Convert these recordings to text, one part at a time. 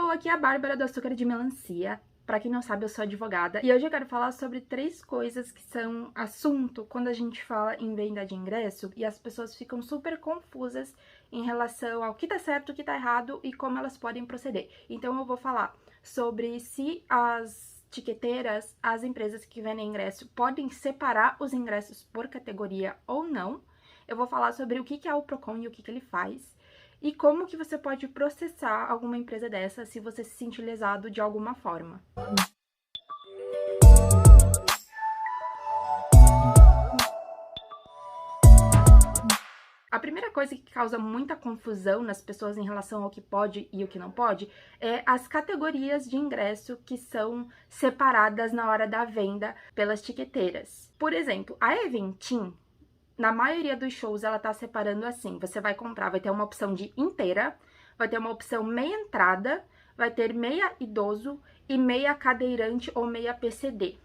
Hello, aqui é a Bárbara do Açúcar de Melancia. Pra quem não sabe, eu sou advogada e hoje eu quero falar sobre 3 coisas que são assunto quando a gente fala em venda de ingresso e as pessoas ficam super confusas em relação ao que tá certo, o que tá errado e como elas podem proceder. Então eu vou falar sobre se as tiqueteiras, as empresas que vendem ingresso, podem separar os ingressos por categoria ou não. Eu vou falar sobre o que é o Procon e o que ele faz. E como que você pode processar alguma empresa dessa se você se sentir lesado de alguma forma. A primeira coisa que causa muita confusão nas pessoas em relação ao que pode e o que não pode é as categorias de ingresso que são separadas na hora da venda pelas tiqueteiras. Por exemplo, a Eventim, na maioria dos shows, ela tá separando assim. Você vai comprar, vai ter uma opção de inteira, vai ter uma opção meia entrada, vai ter meia idoso e meia cadeirante ou meia PCD.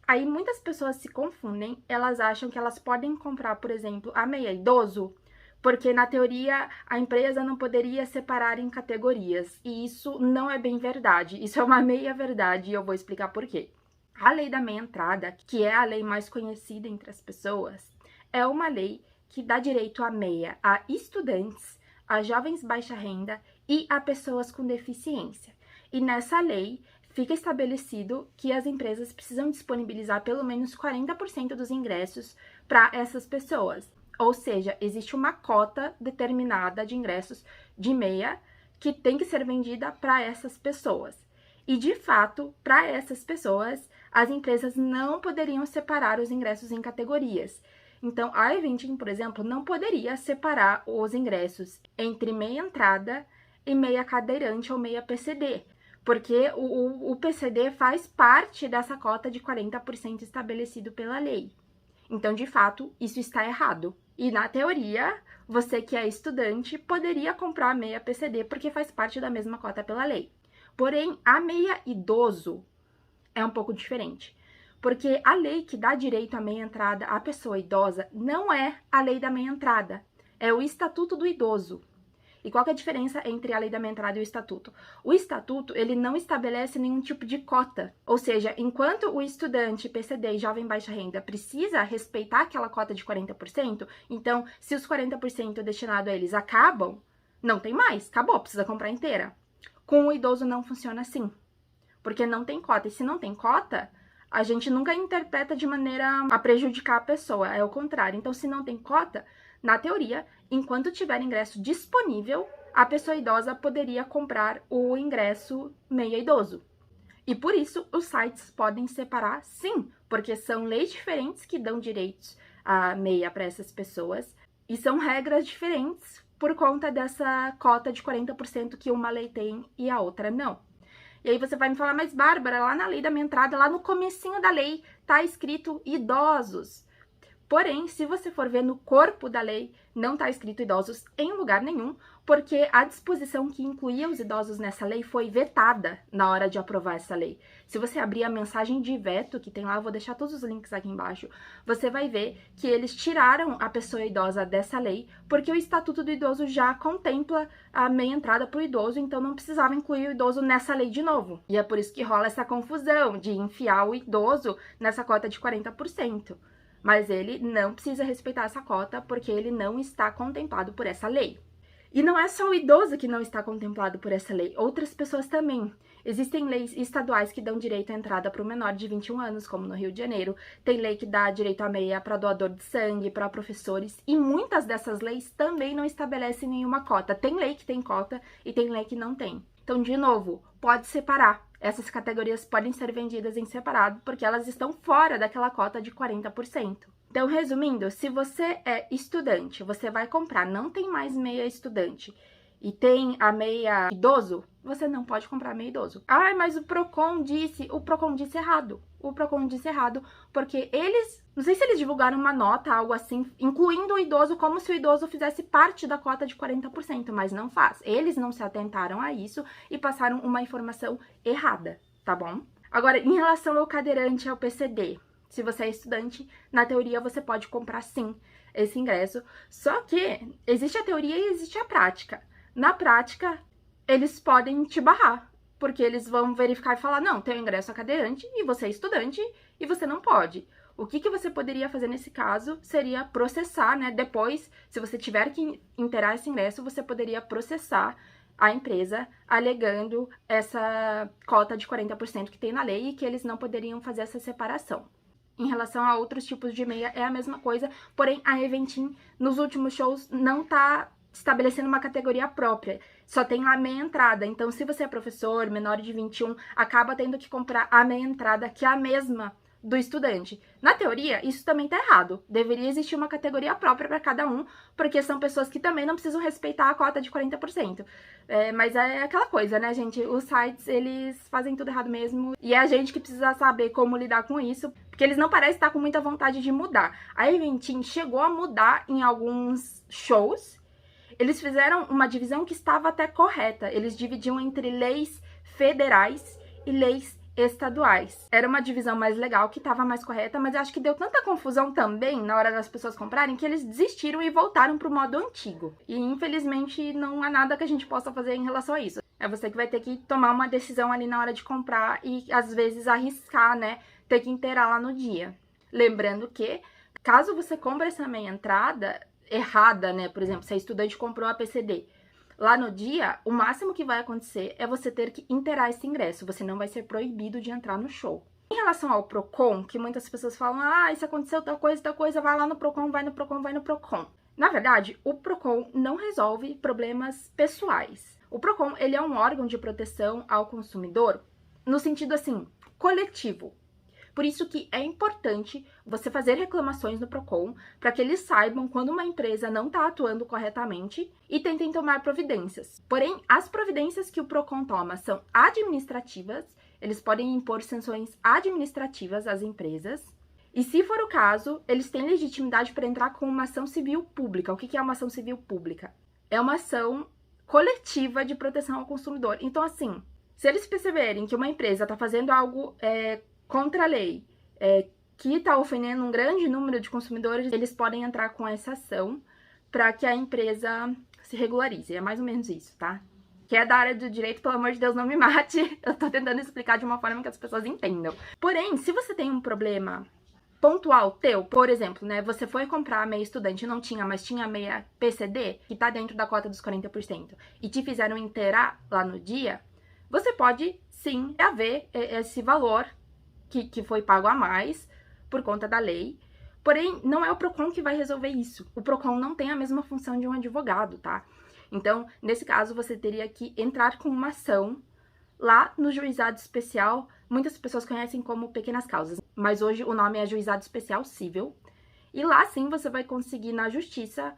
Aí muitas pessoas se confundem, elas acham que elas podem comprar, por exemplo, a meia idoso, porque na teoria a empresa não poderia separar em categorias. E isso não é bem verdade, isso é uma meia verdade e eu vou explicar por quê. A lei da meia entrada, que é a lei mais conhecida entre as pessoas, é uma lei que dá direito à meia a estudantes, a jovens baixa renda e a pessoas com deficiência. E nessa lei fica estabelecido que as empresas precisam disponibilizar pelo menos 40% dos ingressos para essas pessoas. Ou seja, existe uma cota determinada de ingressos de meia que tem que ser vendida para essas pessoas. E, de fato, para essas pessoas, as empresas não poderiam separar os ingressos em categorias. Então, a Eventim, por exemplo, não poderia separar os ingressos entre meia entrada e meia cadeirante ou meia PCD, porque o PCD faz parte dessa cota de 40% estabelecido pela lei. Então, de fato, isso está errado. E, na teoria, você que é estudante poderia comprar a meia PCD porque faz parte da mesma cota pela lei. Porém, a meia idoso é um pouco diferente. Porque a lei que dá direito à meia entrada à pessoa idosa não é a lei da meia entrada, é o Estatuto do Idoso. E qual que é a diferença entre a lei da meia entrada e o Estatuto? O Estatuto, ele não estabelece nenhum tipo de cota. Ou seja, enquanto o estudante, PCD e jovem baixa renda precisa respeitar aquela cota de 40%, então, se os 40% destinado a eles acabam, não tem mais, acabou, precisa comprar inteira. Com o idoso não funciona assim, porque não tem cota. E se não tem cota, a gente nunca interpreta de maneira a prejudicar a pessoa, é o contrário. Então, se não tem cota, na teoria, enquanto tiver ingresso disponível, a pessoa idosa poderia comprar o ingresso meia idoso. E por isso, os sites podem separar, sim, porque são leis diferentes que dão direitos à meia para essas pessoas, e são regras diferentes por conta dessa cota de 40% que uma lei tem e a outra não. E aí você vai me falar, mas Bárbara, lá na lei da minha entrada, lá no comecinho da lei, tá escrito idosos. Porém, se você for ver no corpo da lei, não tá escrito idosos em lugar nenhum, porque a disposição que incluía os idosos nessa lei foi vetada na hora de aprovar essa lei. Se você abrir a mensagem de veto que tem lá, eu vou deixar todos os links aqui embaixo, você vai ver que eles tiraram a pessoa idosa dessa lei, porque o Estatuto do Idoso já contempla a meia entrada para o idoso, então não precisava incluir o idoso nessa lei de novo. E é por isso que rola essa confusão de enfiar o idoso nessa cota de 40%. Mas ele não precisa respeitar essa cota porque ele não está contemplado por essa lei. E não é só o idoso que não está contemplado por essa lei, outras pessoas também. Existem leis estaduais que dão direito à entrada para o menor de 21 anos, como no Rio de Janeiro. Tem lei que dá direito à meia para doador de sangue, para professores. E muitas dessas leis também não estabelecem nenhuma cota. Tem lei que tem cota e tem lei que não tem. Então, de novo, pode separar. Essas categorias podem ser vendidas em separado porque elas estão fora daquela cota de 40%. Então, resumindo, se você é estudante, você vai comprar, não tem mais meia estudante e tem a meia idoso, você não pode comprar meia idoso. Ah, mas o Procon disse errado. O Procon disse errado porque eles, não sei se eles divulgaram uma nota, algo assim, incluindo o idoso como se o idoso fizesse parte da cota de 40%, mas não faz. Eles não se atentaram a isso e passaram uma informação errada, tá bom? Agora, em relação ao cadeirante e ao PCD, se você é estudante, na teoria você pode comprar sim esse ingresso, só que existe a teoria e existe a prática. Na prática, eles podem te barrar. porque eles vão verificar e falar, não, tem o ingresso a cadeirante e você é estudante e você não pode. O que você poderia fazer nesse caso seria processar, né? Depois, se você tiver que inteirar esse ingresso, você poderia processar a empresa alegando essa cota de 40% que tem na lei e que eles não poderiam fazer essa separação. Em relação a outros tipos de meia, é a mesma coisa, porém a Eventim, nos últimos shows, não tá estabelecendo uma categoria própria, só tem lá meia entrada. Então, se você é professor, menor de 21, acaba tendo que comprar a meia entrada, que é a mesma do estudante. Na teoria, isso também tá errado. Deveria existir uma categoria própria para cada um, porque são pessoas que também não precisam respeitar a cota de 40%. Mas é aquela coisa, né, gente? Os sites, eles fazem tudo errado mesmo, e é a gente que precisa saber como lidar com isso, porque eles não parecem estar com muita vontade de mudar. A Eventim chegou a mudar em alguns shows. Eles fizeram uma divisão que estava até correta. Eles dividiam entre leis federais e leis estaduais. Era uma divisão mais legal, que estava mais correta, mas eu acho que deu tanta confusão também na hora das pessoas comprarem que eles desistiram e voltaram para o modo antigo. E infelizmente não há nada que a gente possa fazer em relação a isso. É você que vai ter que tomar uma decisão ali na hora de comprar e às vezes arriscar, né, ter que inteirar lá no dia. Lembrando que, caso você compre essa meia entrada errada, né, por exemplo, se a estudante comprou a PCD, lá no dia, o máximo que vai acontecer é você ter que inteirar esse ingresso. Você não vai ser proibido de entrar no show. Em relação ao Procon, que muitas pessoas falam, isso aconteceu tal coisa, vai lá no Procon, vai no Procon, vai no Procon. Na verdade, o Procon não resolve problemas pessoais. O Procon, ele é um órgão de proteção ao consumidor no sentido, assim, coletivo. Por isso que é importante você fazer reclamações no Procon, para que eles saibam quando uma empresa não está atuando corretamente e tentem tomar providências. Porém, as providências que o Procon toma são administrativas, eles podem impor sanções administrativas às empresas, e se for o caso, eles têm legitimidade para entrar com uma ação civil pública. O que é uma ação civil pública? É uma ação coletiva de proteção ao consumidor. Então, assim, se eles perceberem que uma empresa está fazendo algo contra a lei, que está ofendendo um grande número de consumidores, eles podem entrar com essa ação para que a empresa se regularize. É mais ou menos isso, tá? Que é da área do direito, pelo amor de Deus, não me mate. Eu tô tentando explicar de uma forma que as pessoas entendam. Porém, se você tem um problema pontual teu, por exemplo, né, você foi comprar a meia estudante, não tinha, mas tinha a meia PCD, que tá dentro da cota dos 40%, e te fizeram inteirar lá no dia, você pode, sim, haver esse valor que foi pago a mais por conta da lei. Porém, não é o Procon que vai resolver isso. O Procon não tem a mesma função de um advogado, tá? Então, nesse caso, você teria que entrar com uma ação lá no juizado especial. Muitas pessoas conhecem como pequenas causas, mas hoje o nome é juizado especial civil. E lá, sim, você vai conseguir na justiça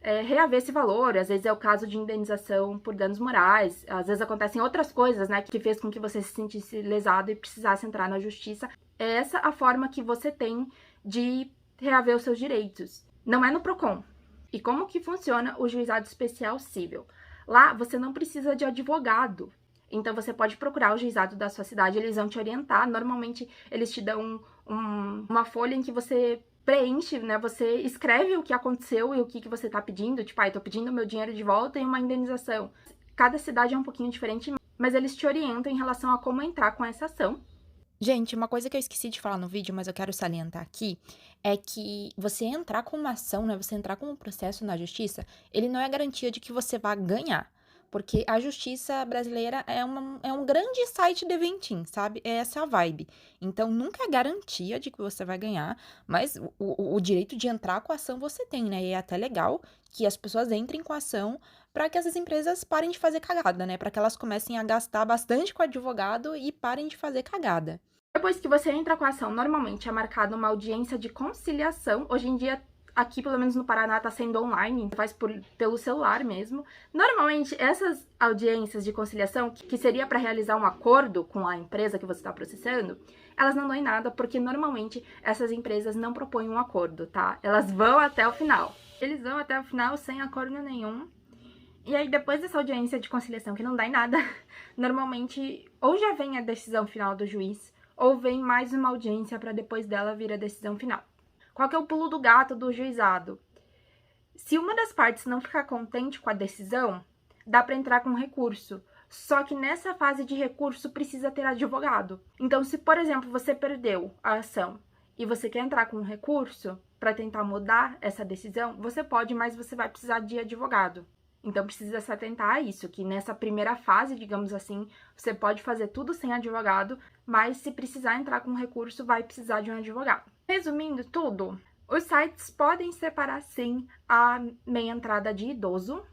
reaver esse valor. Às vezes é o caso de indenização por danos morais, às vezes acontecem outras coisas, né, que fez com que você se sentisse lesado e precisasse entrar na justiça. É essa a forma que você tem de reaver os seus direitos. Não é no Procon. E como que funciona o juizado especial civil? Lá você não precisa de advogado. Então você pode procurar o juizado da sua cidade, eles vão te orientar. Normalmente eles te dão uma folha em que você preenche, né? Você escreve o que aconteceu e o que você tá pedindo. Tipo, tô pedindo meu dinheiro de volta e uma indenização. Cada cidade é um pouquinho diferente, mas eles te orientam em relação a como entrar com essa ação. Gente, uma coisa que eu esqueci de falar no vídeo, mas eu quero salientar aqui, é que você entrar com uma ação, né, você entrar com um processo na justiça, ele não é garantia de que você vá ganhar. Porque a justiça brasileira é um grande site de eventim, sabe? É essa a vibe. Então, nunca é garantia de que você vai ganhar, mas o direito de entrar com a ação você tem, né? E é até legal que as pessoas entrem com a ação para que essas empresas parem de fazer cagada, né? Para que elas comecem a gastar bastante com advogado e parem de fazer cagada. Depois que você entra com a ação, normalmente é marcada uma audiência de conciliação. Hoje em dia, aqui, pelo menos no Paraná, tá sendo online, faz pelo celular mesmo. Normalmente, essas audiências de conciliação, que seria para realizar um acordo com a empresa que você está processando, elas não dão em nada, porque normalmente essas empresas não propõem um acordo, tá? Elas vão até o final. Eles vão até o final sem acordo nenhum. E aí, depois dessa audiência de conciliação, que não dá em nada, normalmente, ou já vem a decisão final do juiz, ou vem mais uma audiência para depois dela vir a decisão final. Qual que é o pulo do gato do juizado? Se uma das partes não ficar contente com a decisão, dá para entrar com recurso. Só que nessa fase de recurso precisa ter advogado. Então, se, por exemplo, você perdeu a ação e você quer entrar com um recurso para tentar mudar essa decisão, você pode, mas você vai precisar de advogado. Então, precisa se atentar a isso, que nessa primeira fase, digamos assim, você pode fazer tudo sem advogado, mas se precisar entrar com um recurso, vai precisar de um advogado. Resumindo tudo, os sites podem separar, sim, a meia entrada de idoso.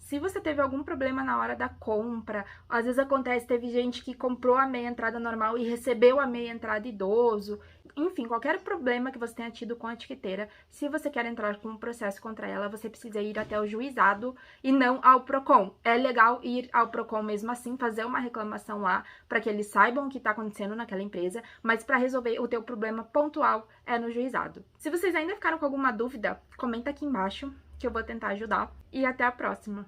Se você teve algum problema na hora da compra, às vezes acontece, teve gente que comprou a meia entrada normal e recebeu a meia entrada idoso. Enfim, qualquer problema que você tenha tido com a etiqueteira, se você quer entrar com um processo contra ela, você precisa ir até o juizado e não ao Procon. É legal ir ao Procon mesmo assim, fazer uma reclamação lá, para que eles saibam o que está acontecendo naquela empresa, mas para resolver o teu problema pontual é no juizado. Se vocês ainda ficaram com alguma dúvida, comenta aqui embaixo, que eu vou tentar ajudar. E até a próxima!